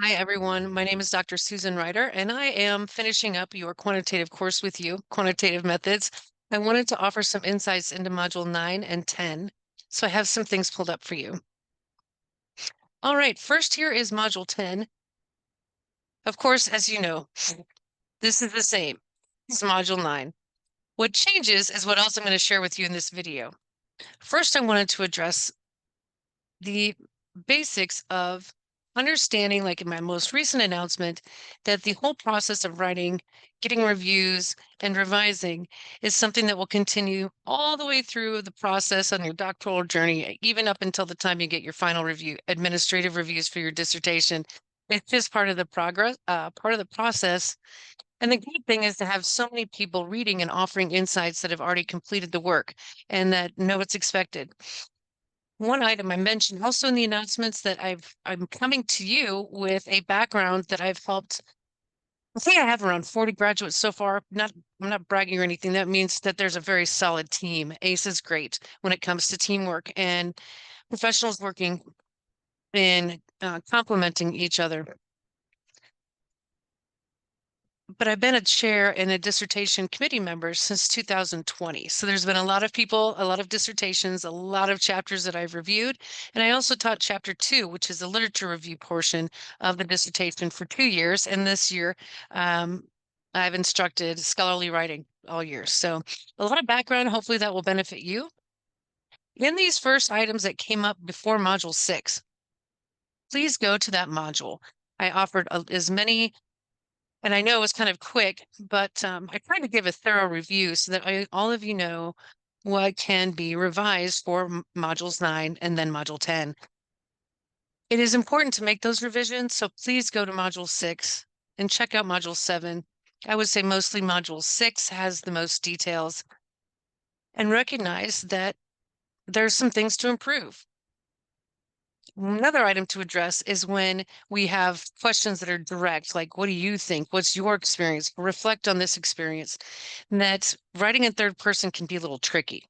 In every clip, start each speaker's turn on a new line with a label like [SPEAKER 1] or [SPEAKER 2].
[SPEAKER 1] Hi, everyone. My name is Dr. Susan Ryder, and I am finishing up your quantitative course with you, Quantitative Methods. I wanted to offer some insights into Module 9 and 10, so I have some things pulled up for you. All right, first here is Module 10. Of course, as you know, this is the same as Module 9. What changes is what else I'm going to share with you in this video. First, I wanted to address the basics of understanding, like in my most recent announcement, that the whole process of writing, getting reviews, and revising is something that will continue all the way through the process on your doctoral journey, even up until the time you get your final review, administrative reviews for your dissertation. It's just part of the part of the process. And the great thing is to have so many people reading and offering insights that have already completed the work and that know what's expected. One item I mentioned also in the announcements that I'm coming to you with a background that I've helped. I think I have around 40 graduates so far. I'm not bragging or anything. That means that there's a very solid team. ACE is great when it comes to teamwork and professionals working in complementing each other. But I've been a chair and a dissertation committee member since 2020. So there's been a lot of people, a lot of dissertations, a lot of chapters that I've reviewed. And I also taught chapter 2, which is the literature review portion of the dissertation for 2 years. And this year, I've instructed scholarly writing all year. So a lot of background. Hopefully that will benefit you. In these first items that came up before Module 6, please go to that module. I offered as many, and I know it was kind of quick, but I tried to give a thorough review so that all of you know what can be revised for modules 9 and then module 10. It is important to make those revisions, so please go to module 6 and check out module 7. I would say mostly module 6 has the most details, and recognize that there's some things to improve. Another item to address is when we have questions that are direct, like, what do you think? What's your experience? Reflect on this experience. And that writing in third person can be a little tricky.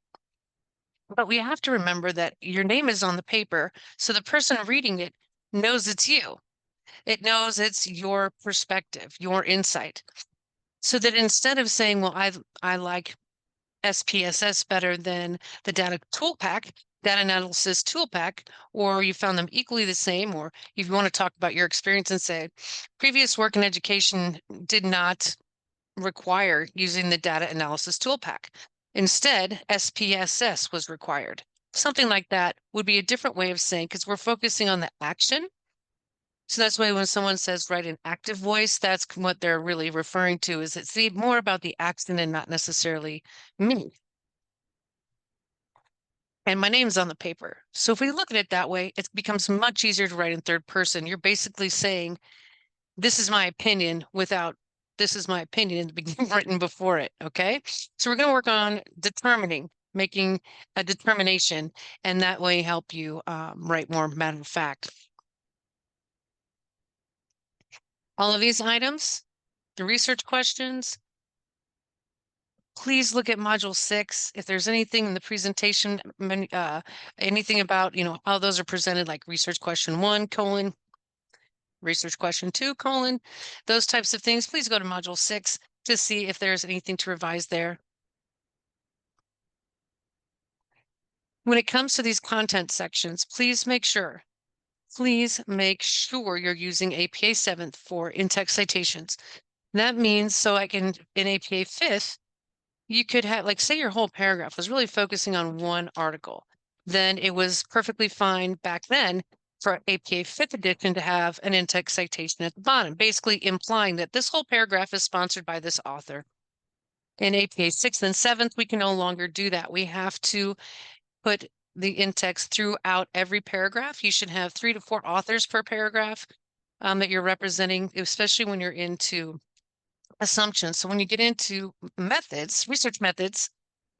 [SPEAKER 1] But we have to remember that your name is on the paper, so the person reading it knows it's you. It knows it's your perspective, your insight. So that instead of saying, well, I like SPSS better than the data analysis tool pack, or you found them equally the same, or if you want to talk about your experience and say, previous work in education did not require using the data analysis tool pack. Instead, SPSS was required. Something like that would be a different way of saying, because we're focusing on the action. So that's why when someone says write an active voice, that's what they're really referring to, is it's more about the action and not necessarily me. And my name's on the paper. So if we look at it that way, it becomes much easier to write in third person. You're basically saying, this is my opinion without this is my opinion written before it. Okay. So we're going to work on making a determination, and that way help you write more matter of fact. All of these items, the research questions, please look at module 6. If there's anything in the presentation, anything about, how those are presented, like research question 1, research question 2, those types of things, please go to module 6 to see if there's anything to revise there. When it comes to these content sections, please make sure you're using APA 7th for in-text citations. That means so in APA 5th, you could have, like, say your whole paragraph was really focusing on one article. Then it was perfectly fine back then for APA 5th edition to have an in-text citation at the bottom, basically implying that this whole paragraph is sponsored by this author. In APA 6th and 7th, we can no longer do that. We have to put the in-text throughout every paragraph. You should have 3 to 4 authors per paragraph that you're representing, especially when you're into assumptions. So when you get into research methods,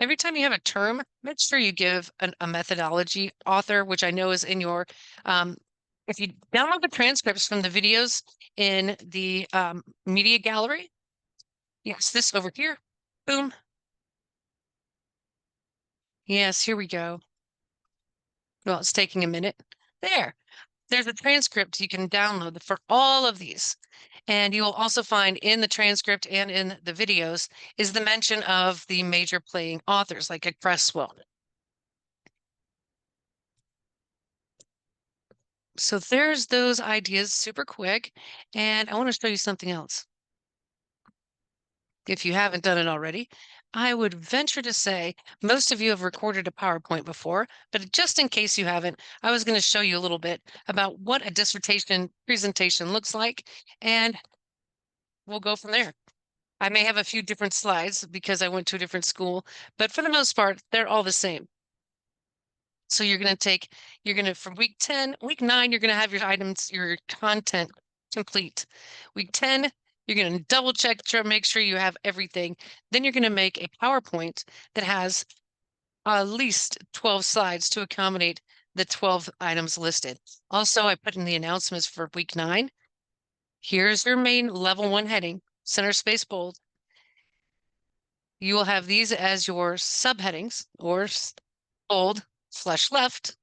[SPEAKER 1] every time you have a term, make sure you give a methodology author, which I know is in your, if you download the transcripts from the videos in the media gallery, yes, this over here, boom. Yes, here we go. Well, it's taking a minute. There. There's a transcript you can download for all of these. And you will also find in the transcript and in the videos is the mention of the major playing authors like a Cresswell. So there's those ideas super quick. And I want to show you something else. If you haven't done it already, I would venture to say most of you have recorded a PowerPoint before, but just in case you haven't, I was going to show you a little bit about what a dissertation presentation looks like, and we'll go from there. I may have a few different slides because I went to a different school, but for the most part, they're all the same. So you're going to, from week 10, week 9, you're going to have your items, your content complete. Week 10, you're going to double check to make sure you have everything. Then you're going to make a PowerPoint that has at least 12 slides to accommodate the 12 items listed. Also, I put in the announcements for week 9. Here's your main level 1 heading, center space bold. You will have these as your subheadings or bold, flush left.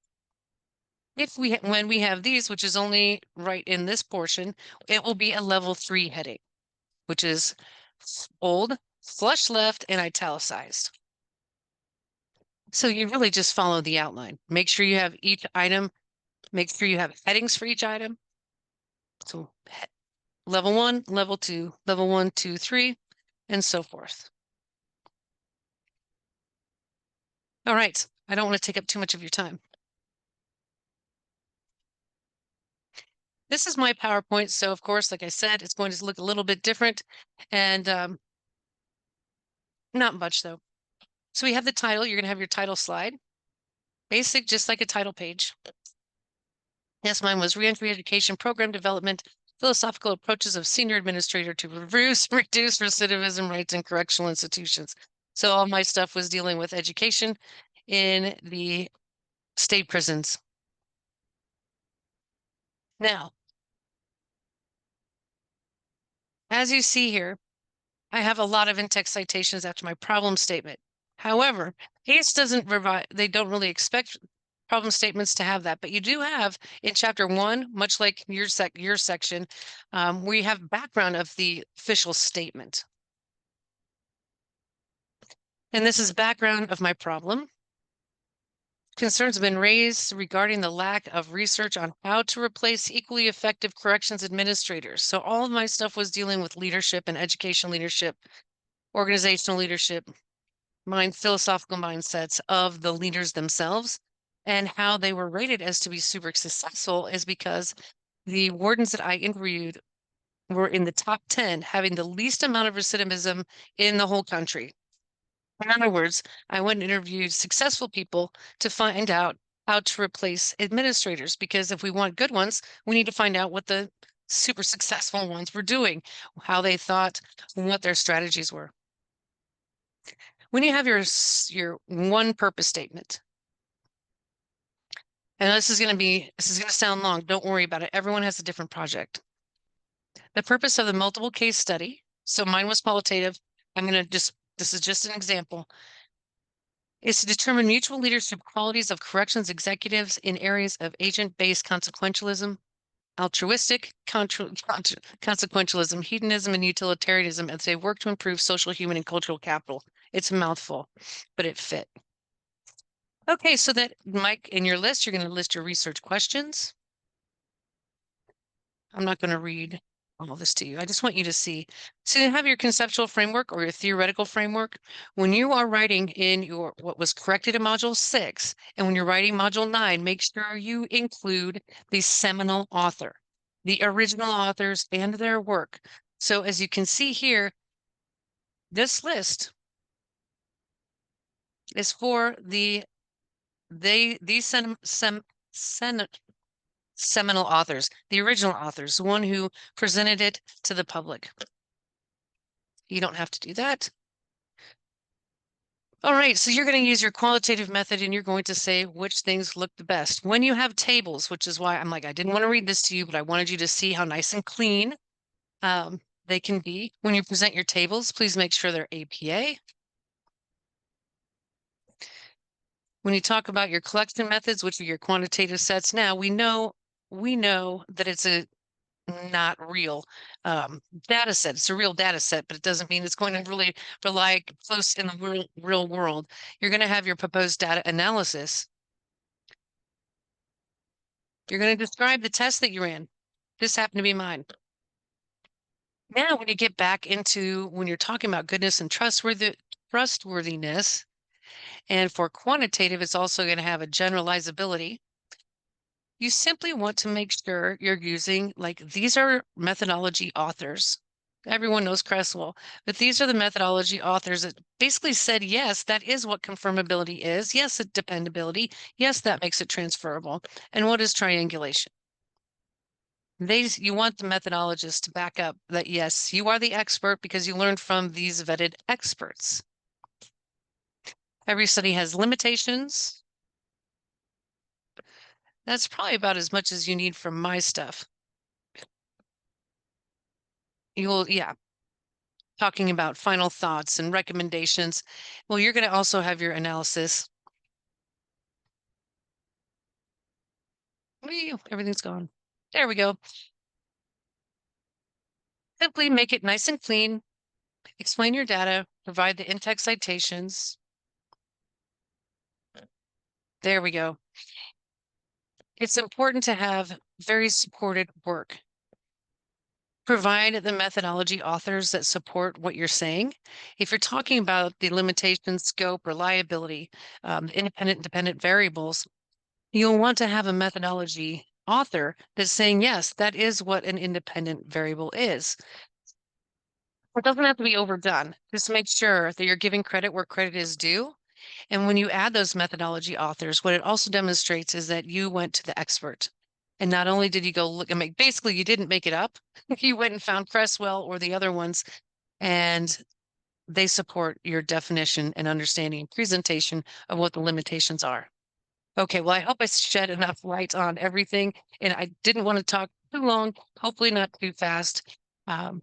[SPEAKER 1] When we have these, which is only right in this portion, it will be a level 3 heading, which is bold, flush left, and italicized. So you really just follow the outline. Make sure you have each item, make sure you have headings for each item. So level 1, level 2, level 1, 2, 3, and so forth. All right, I don't want to take up too much of your time. This is my PowerPoint. So of course, like I said, it's going to look a little bit different and not much though. So we have the title. You're going to have your title slide. Basic, just like a title page. Yes, mine was Reentry Education Program Development, Philosophical Approaches of Senior Administrator to Reduce Recidivism Rates in Correctional Institutions. So all my stuff was dealing with education in the state prisons. Now, as you see here, I have a lot of in-text citations after my problem statement. However, ACE doesn't provide, they don't really expect problem statements to have that, but you do have in chapter 1, much like your section, we have background of the official statement. And this is background of my problem. Concerns have been raised regarding the lack of research on how to replace equally effective corrections administrators. So all of my stuff was dealing with leadership and education leadership, organizational leadership, philosophical mindsets of the leaders themselves, and how they were rated as to be super successful is because the wardens that I interviewed were in the top 10, having the least amount of recidivism in the whole country. In other words, I went and interviewed successful people to find out how to replace administrators, because if we want good ones, we need to find out what the super successful ones were doing, how they thought, what their strategies were. When you have your one purpose statement, and this is going to sound long, don't worry about it. Everyone has a different project. The purpose of the multiple case study, so mine was qualitative. This is just an example, is to determine mutual leadership qualities of corrections executives in areas of agent-based consequentialism, altruistic consequentialism, hedonism, and utilitarianism as they work to improve social, human, and cultural capital. It's a mouthful, but it fit. Okay, so that, Mike, in your list, you're going to list your research questions. I'm not going to read all this to you. I just want you to see. So you have your conceptual framework or your theoretical framework. When you are writing in your what was corrected in module 6, and when you're writing module 9, make sure you include the seminal author, the original authors and their work. So as you can see here, this list is for these seminal authors, the original authors, the one who presented it to the public. You don't have to do that. All right, so you're going to use your qualitative method and you're going to say which things look the best. When you have tables, which is why I'm like, I didn't want to read this to you, but I wanted you to see how nice and clean they can be. When you present your tables, please make sure they're APA. When you talk about your collection methods, which are your quantitative sets, now we know we know that it's a not real data set. It's a real data set, but it doesn't mean it's going to really rely close in the real world. You're going to have your proposed data analysis. You're going to describe the test that you ran. This happened to be mine. Now, when you get back into when you're talking about goodness and trustworthiness, and for quantitative, it's also going to have a generalizability. You simply want to make sure you're using, like, these are methodology authors. Everyone knows Cresswell, but these are the methodology authors that basically said, yes, that is what confirmability is. Yes, it dependability. Yes, that makes it transferable. And what is triangulation? You want the methodologist to back up that, yes, you are the expert because you learned from these vetted experts. Every study has limitations. That's probably about as much as you need from my stuff. Yeah, talking about final thoughts and recommendations. Well, you're going to also have your analysis. Everything's gone. There we go. Simply make it nice and clean. Explain your data. Provide the in-text citations. There we go. It's important to have very supported work. Provide the methodology authors that support what you're saying. If you're talking about the limitation, scope, reliability, independent and dependent variables, you'll want to have a methodology author that's saying, yes, that is what an independent variable is. It doesn't have to be overdone. Just make sure that you're giving credit where credit is due. And when you add those methodology authors, what it also demonstrates is that you went to the expert. And not only did you go look and make, basically, you didn't make it up. You went and found Cresswell or the other ones, and they support your definition and understanding and presentation of what the limitations are. Okay, well, I hope I shed enough light on everything, and I didn't want to talk too long, hopefully not too fast. Have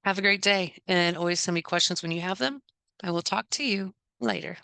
[SPEAKER 1] a great day, and always send me questions when you have them. I will talk to you later.